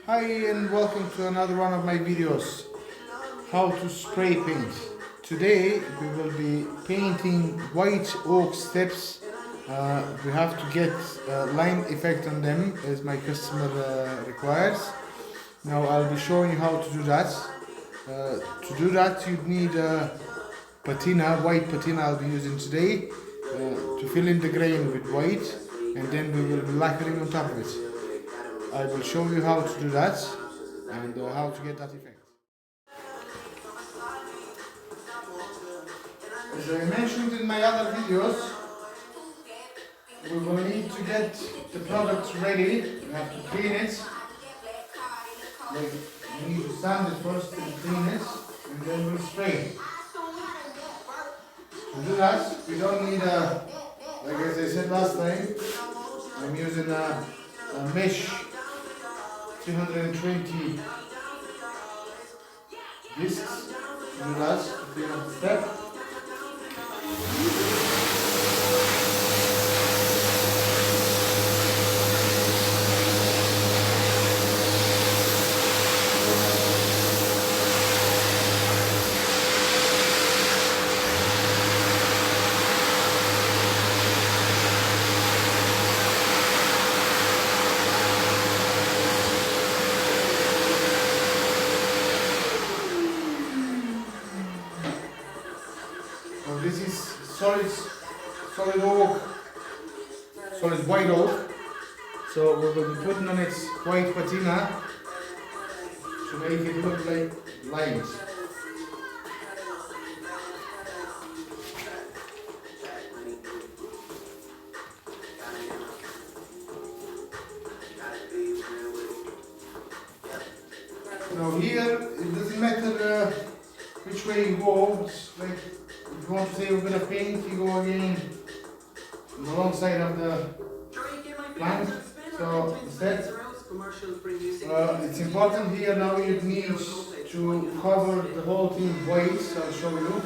Hi and welcome to another one of my videos, how to spray paint. Today we will be painting white oak steps. We have to get line effect on them as my customer requires. Now I'll be showing you how to do that. To do that you'd need patina, white patina I'll be using today to fill in the grain with white, and then we will be lacquering on top of it. I will show you how to do that and how to get that effect. As I mentioned in my other videos, we will need to get the product ready. We have to clean it. Like, we need to sand it first and clean it, and then we'll spray. To do that, we don't need like as I said last time, I'm using a mesh 320 discs to do that, to clean up the step. So this is solid oak, solid white oak. So we will be putting on it white patina to make it look like lines. Now here, it doesn't matter which way you go. It's like, if you want to say we're going to paint, you go again on the wrong side of the plant. So instead, it's important here now you need to cover the whole thing white. So I'll show you.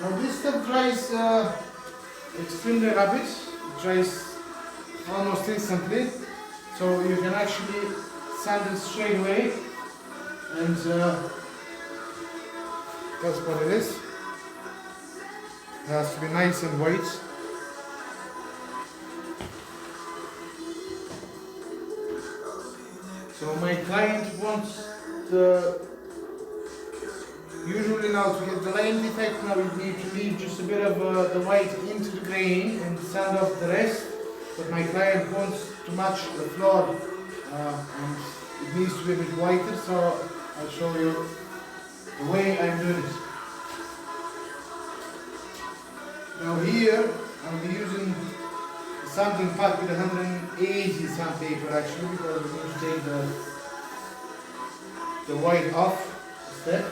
Now this stuff dries extremely rapid, it dries almost instantly, so you can actually sand it straight away, and that's what it is. It has to be nice and white. So my client wants usually now to get the line effect, now you need to leave just a bit of the white into the grain and sand off the rest. But my client wants to match the floor and it needs to be a bit whiter, so I'll show you the way I'm doing it. Now here I'll be using a sampling pack with 180 sandpaper actually, because we need to take the white off instead.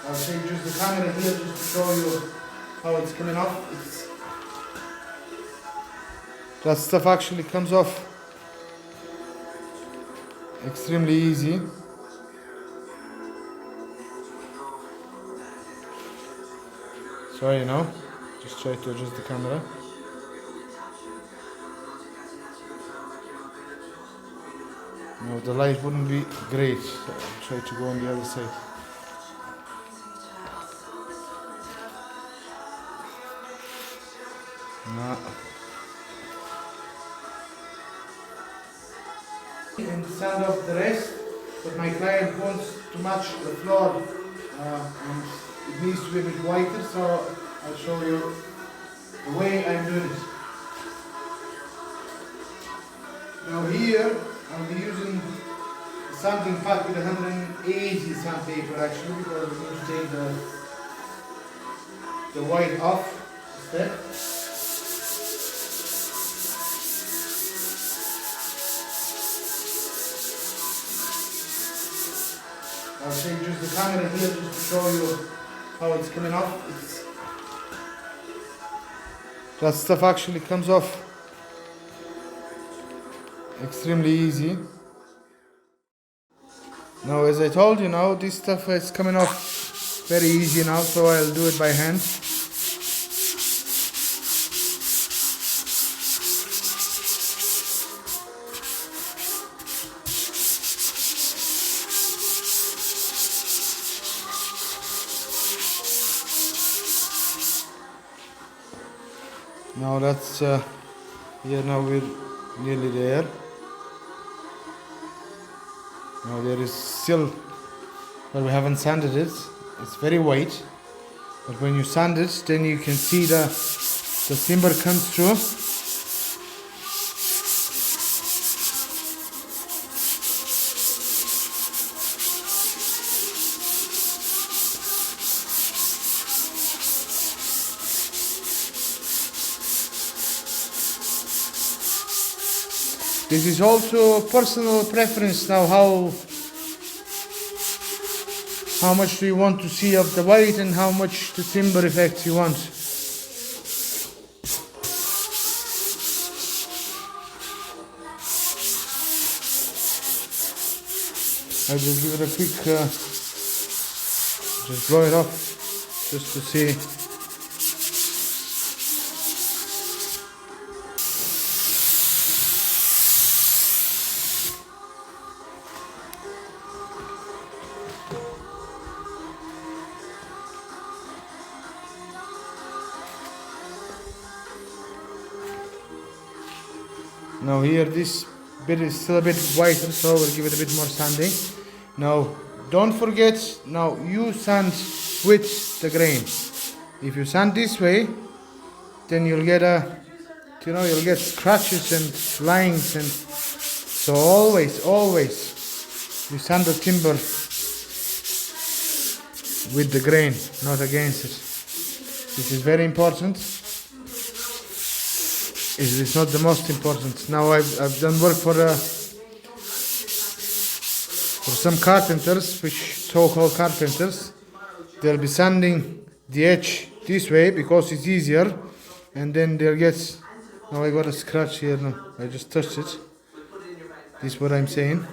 I'll take just the camera here just to show you how it's coming off. That stuff actually comes off extremely easy. Sorry, just try to adjust the camera. No, the light wouldn't be great, so I'll try to go on the other side. And sand off the rest, but my client wants to match the floor and it needs to be a bit whiter, so I'll show you the way I'm doing it. Now here I'll be using sanding pack with 180 sandpaper actually, because we need to take the white off step. I'll take just the camera here just to show you how it's coming off. That stuff actually comes off extremely easy. Now, as I told you, now this stuff is coming off very easy now, so I'll do it by hand. Now that's here, now we're nearly there. Now there is still, but we haven't sanded it. It's very white, but when you sand it, then you can see the timber comes through. This is also personal preference now, how much do you want to see of the white and how much the timber effects you want. I'll just give it a quick, just blow it off, just to see. Now here this bit is still a bit whiter, so we'll give it a bit more sanding. Now don't forget, now you sand with the grain. If you sand this way, then you'll get you'll get scratches and lines, and so always you sand the timber with the grain, not against it. This is very important. It's not the most important. Now I've done work for some carpenters, which so-called carpenters. They'll be sanding the edge this way because it's easier, and then they'll get. Now I got a scratch here. Now I just touched it. This is what I'm saying.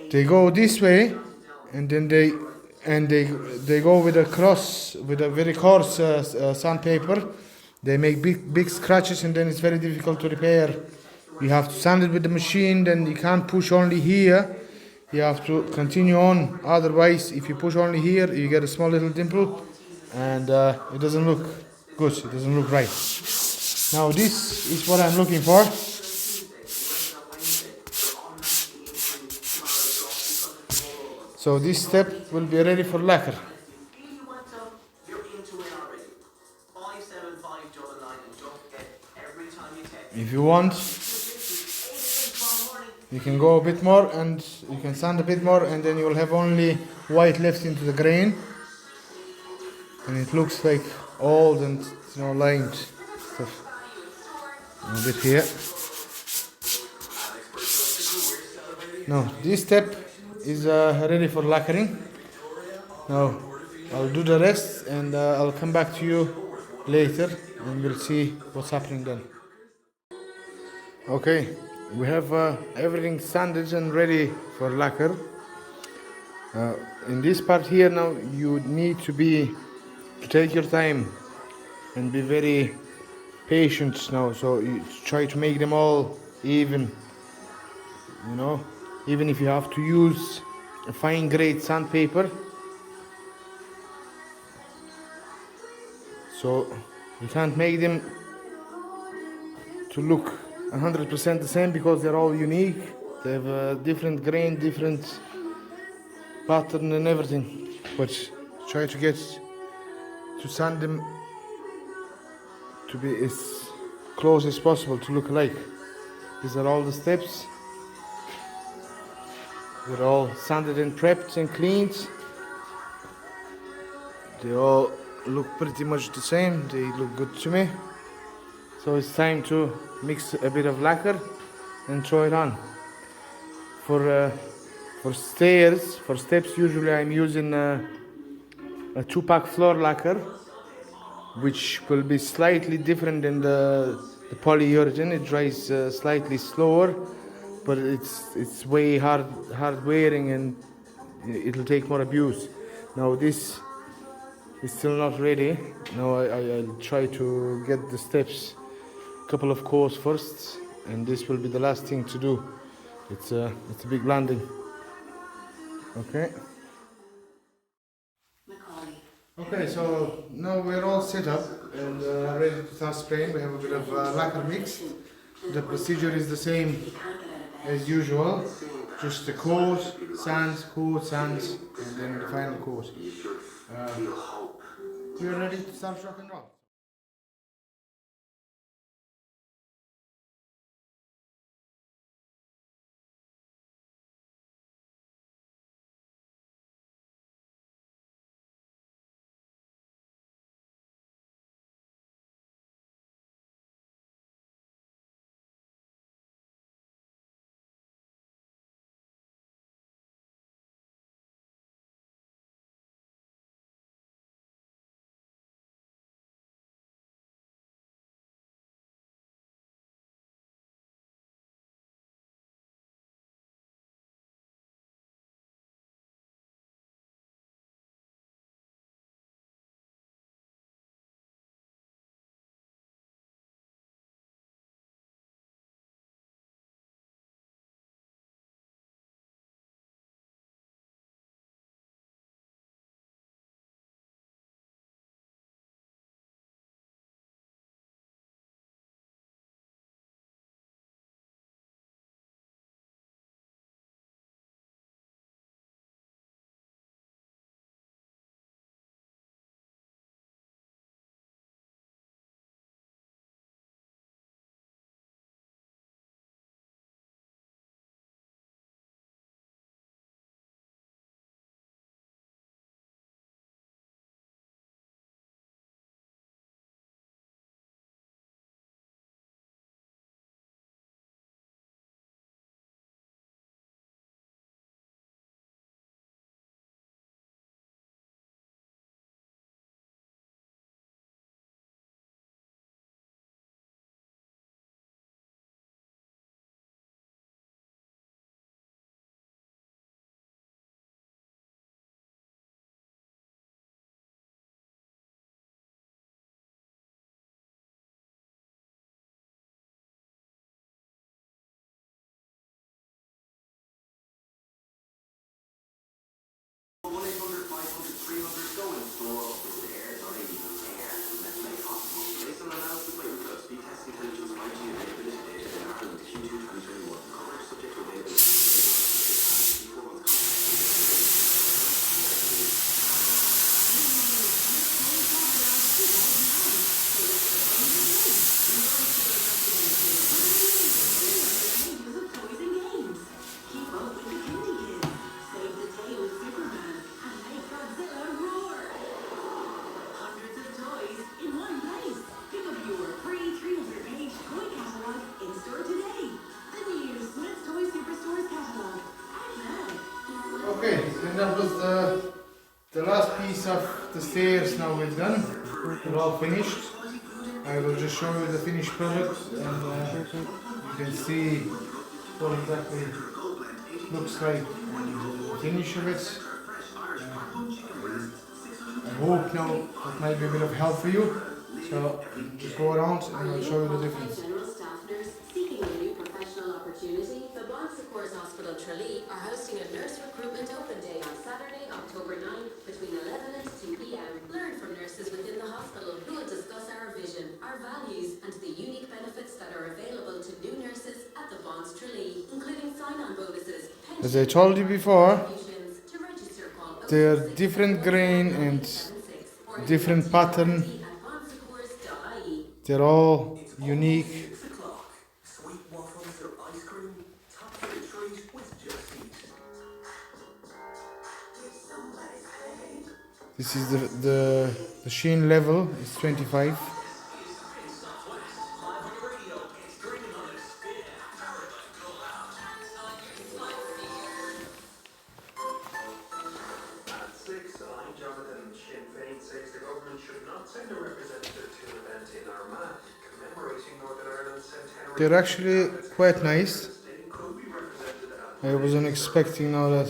They go this way, and then they go with a very coarse sandpaper. They make big scratches, and then it's very difficult to repair. You have to sand it with the machine, then you can't push only here. You have to continue on. Otherwise, if you push only here, you get a small little dimple, and it doesn't look good. It doesn't look right. Now this is what I'm looking for. So this step will be ready for lacquer. If you want, you can go a bit more, and you can sand a bit more, and then you will have only white left into the grain, and it looks like old and lined stuff. A bit here. Now this step is ready for lacquering. Now I'll do the rest, and I'll come back to you later, and we'll see what's happening then. Okay, we have everything sanded and ready for lacquer. In this part here now, you need to take your time and be very patient now. So you try to make them all even, even if you have to use a fine grade sandpaper. So you can't make them to look 100% the same, because they're all unique. They have a different grain, different pattern and everything. But try to sand them to be as close as possible to look alike. These are all the steps. They're all sanded and prepped and cleaned. They all look pretty much the same. They look good to me. So it's time to mix a bit of lacquer and throw it on. For steps, usually I'm using a 2-pack floor lacquer, which will be slightly different than the polyurethane. It dries slightly slower, but it's way hard wearing and it'll take more abuse. Now this is still not ready. Now I'll try to get the steps a couple of coats first, and this will be the last thing to do. It's a big landing. Okay. Okay, so now we're all set up and ready to start spraying. We have a bit of lacquer mixed. The procedure is the same as usual. Just the coat, sands, and then the final coat. We're ready to start rock and roll. Okay, and that was the last piece of the stairs. Now we're done. They're all finished. I will just show you the finished product, and you can see what exactly it looks like the finish of it. I hope now that might be a bit of help for you. So just go around and I'll show you the difference. The Bon Secours Hospital Tralee are hosting a nurse recruitment open day on Saturday, October 9th between 11 and 2 p.m. Learn from nurses within the hospital who will discuss our vision, our values, and the unique benefits that are available to new nurses at the Bon's Tralee, including sign-on bonuses, as I told you before, they are different grain and different pattern, They're all unique. Sweet waffles or ice cream, top of the treat with just eat. This is the sheen level is 25. At 6, I'm Jonathan. Sinn Féin says the government should not send a representative to an event in Armagh commemorating Northern Ireland's centenary. They're actually quite nice. State could be represented at I wasn't expecting now that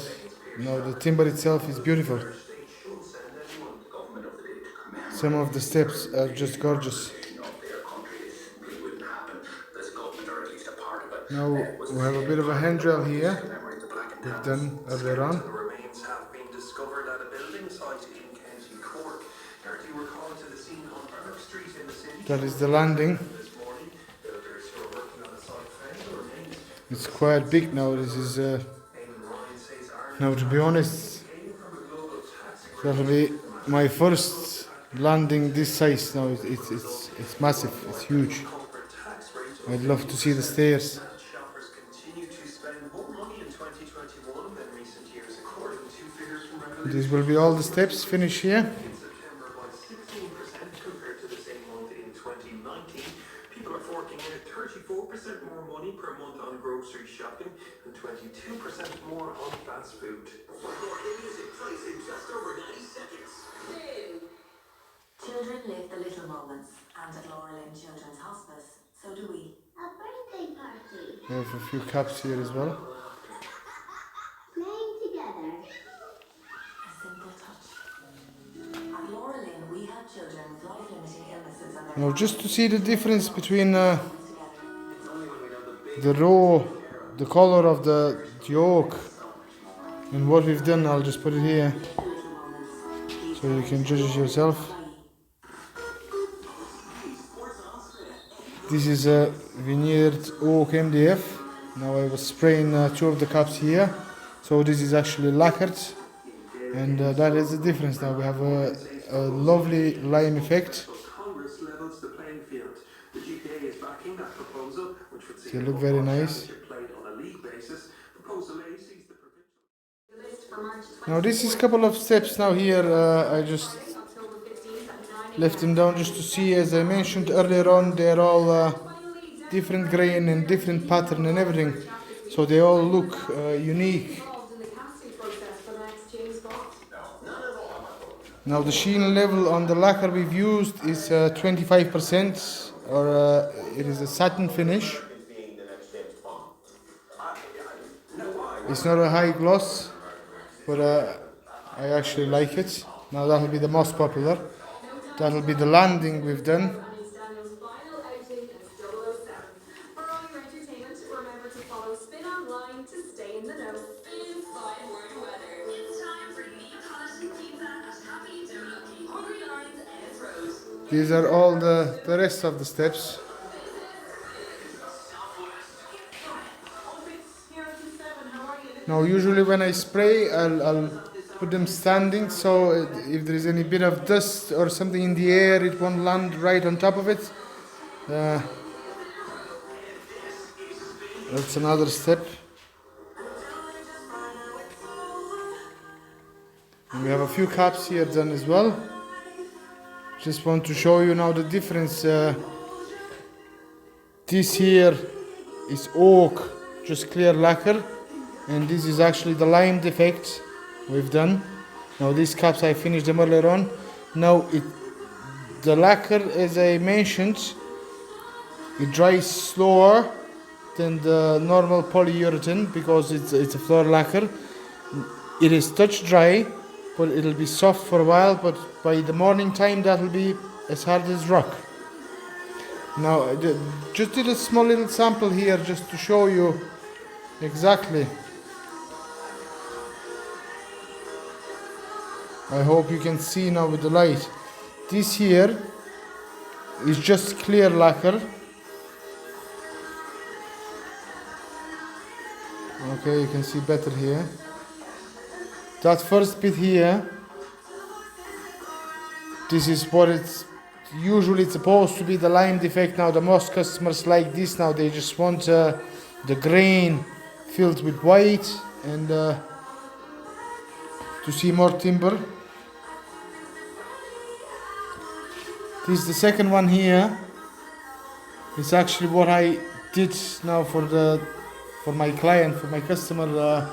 the timber itself is beautiful. state should send anyone. Government of the day to commemorate Some of the steps are just gorgeous. of their country. This really wouldn't happen. This government, or at least a part of it, Now we have a bit of a handrail here. commemorate the Black and We've Tans. done earlier on. The remains have been discovered at a building site in County Cork. RT were called to the scene on Park Street in the city. That is the landing. This morning, builders who are working on the site found the remains. It's quite big now. This is Eamon Ryan says Ireland now, to be honest, came from a global tax that'll be my first landing this size. Now it's massive. It's huge. corporate tax rate. I'd love to see the stairs. Shoppers continue to spend more money in 2021 than recent years, according to figures from Revolut. These will be all the steps finished here. In September by 16% compared to the same month in 2019. People are forking in at 34% more money per month on grocery shopping and 22% more on fast food. Music plays in just over 90 seconds. Children live the little moments, and at Laura Lynn Children's Hospice, so do we. A birthday party. We have a few cups here as well. Playing together. A simple touch. At Laura Lynn, we help children with life-limiting illnesses and their Now, just to see the difference between together. the row, the color of the oak, and what we've done, I'll just put it here so you can judge it yourself. This is a veneered oak MDF. Now I was spraying two of the cups here, so this is actually lacquered, and that is the difference. Now we have a lovely lime effect. Congress levels the playing field. The GPA is backing that proposal, which would see They look very nice. played on a league basis. Proposal A sees the provincial. The list for March Now this is a couple of steps now here. I just October 15th at 9 left them down just to see. As I mentioned earlier on, they're all different grain and different pattern and everything, so they all look unique. involved in the casting process for the next James Bond. Now the sheen level on the lacquer we've used is 25%, or it is a satin finish. It's not a high gloss, but I actually like it. Now that'll be the most popular. That'll be the landing we've done. It's Daniel's final outing as 007. For all your entertainment, remember to follow Spin Online to stay in the know. Spin's fine word weather. It's time for Neapolitan pizza at Happy Donut. Hungry Lines and Rose. These are all the rest of the steps. Now usually when I spray, I'll put them standing, so if there is any bit of dust or something in the air, it won't land right on top of it. That's another step. And we have a few caps here done as well. Just want to show you now the difference. This here is oak, just clear lacquer, and this is actually the lime defect we've done. Now these caps I finished them earlier on. Now the lacquer, as I mentioned, it dries slower than the normal polyurethane because it's a floor lacquer. It is touch dry, but it'll be soft for a while, but by the morning time that'll be as hard as rock. Now I just did a small little sample here just to show you exactly. I hope you can see now with the light. This here is just clear lacquer. Okay, you can see better here. That first bit here, this is what it's usually it's supposed to be the lime defect. Now the most customers like this. Now they just want the grain filled with white and to see more timber. This is the second one here. It's actually what I did now for my client, for my customer.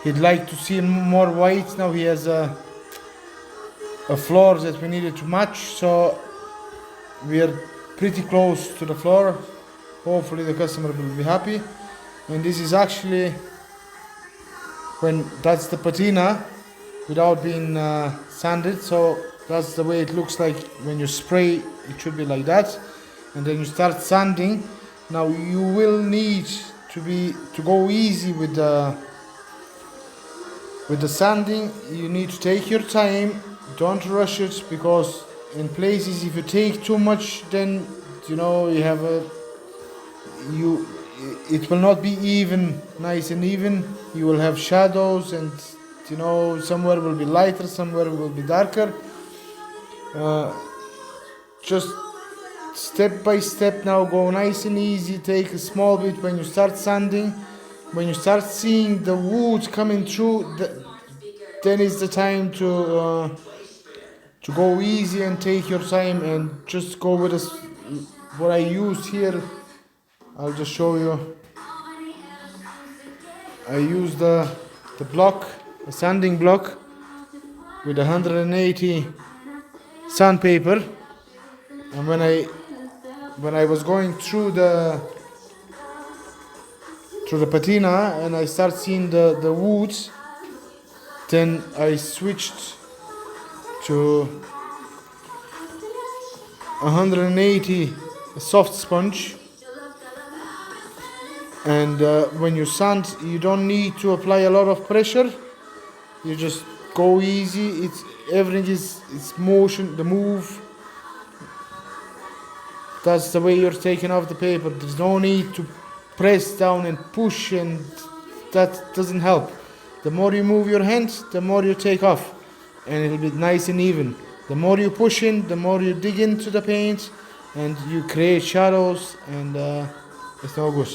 He'd like to see more white. Now he has a floor that we needed to match, so we are pretty close to the floor. Hopefully the customer will be happy. And this is actually that's the patina without being sanded, so that's the way it looks like when you spray. It should be like that, and then you start sanding. Now you will need to go easy with the sanding. You need to take your time. Don't rush it, because in places if you take too much, then you have it will not be nice and even. You will have shadows, and somewhere will be lighter, somewhere will be darker. Just step by step now, go nice and easy. Take a small bit when you start sanding. When you start seeing the wood coming through, then is the time to go easy and take your time and just go with this. What I used here, I'll just show you. I used the sanding block with 180 sandpaper, and when I was going through the patina and I start seeing the woods, then I switched to 180 soft sponge. And when you sand, you don't need to apply a lot of pressure. You just go easy. Everything is motion, the move. That's the way you're taking off the paper. There's no need to press down and push, and that doesn't help. The more you move your hand, the more you take off, and it'll be nice and even. The more you push in, the more you dig into the paint, and you create shadows, and it's no good.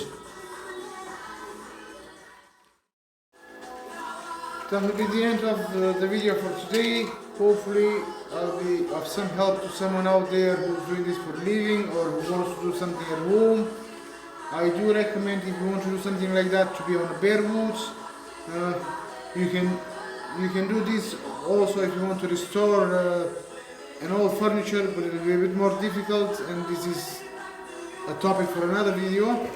That will be the end of the video for today. Hopefully I'll be of some help to someone out there who's doing this for a living or who wants to do something at home. I do recommend, if you want to do something like that, to be on the bare woods. You can do this also if you want to restore an old furniture, but it will be a bit more difficult, and this is a topic for another video.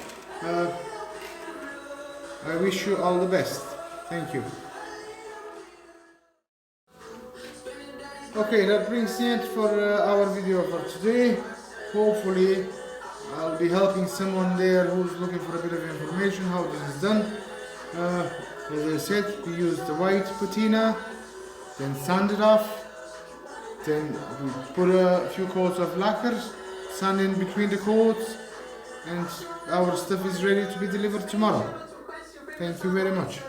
I wish you all the best. Thank you. Okay, that brings the end for our video for today. Hopefully I'll be helping someone there who's looking for a bit of information how this is done. As I said, we use the white patina, then sand it off, then we put a few coats of lacquer, sand in between the coats, and our stuff is ready to be delivered tomorrow. Thank you very much.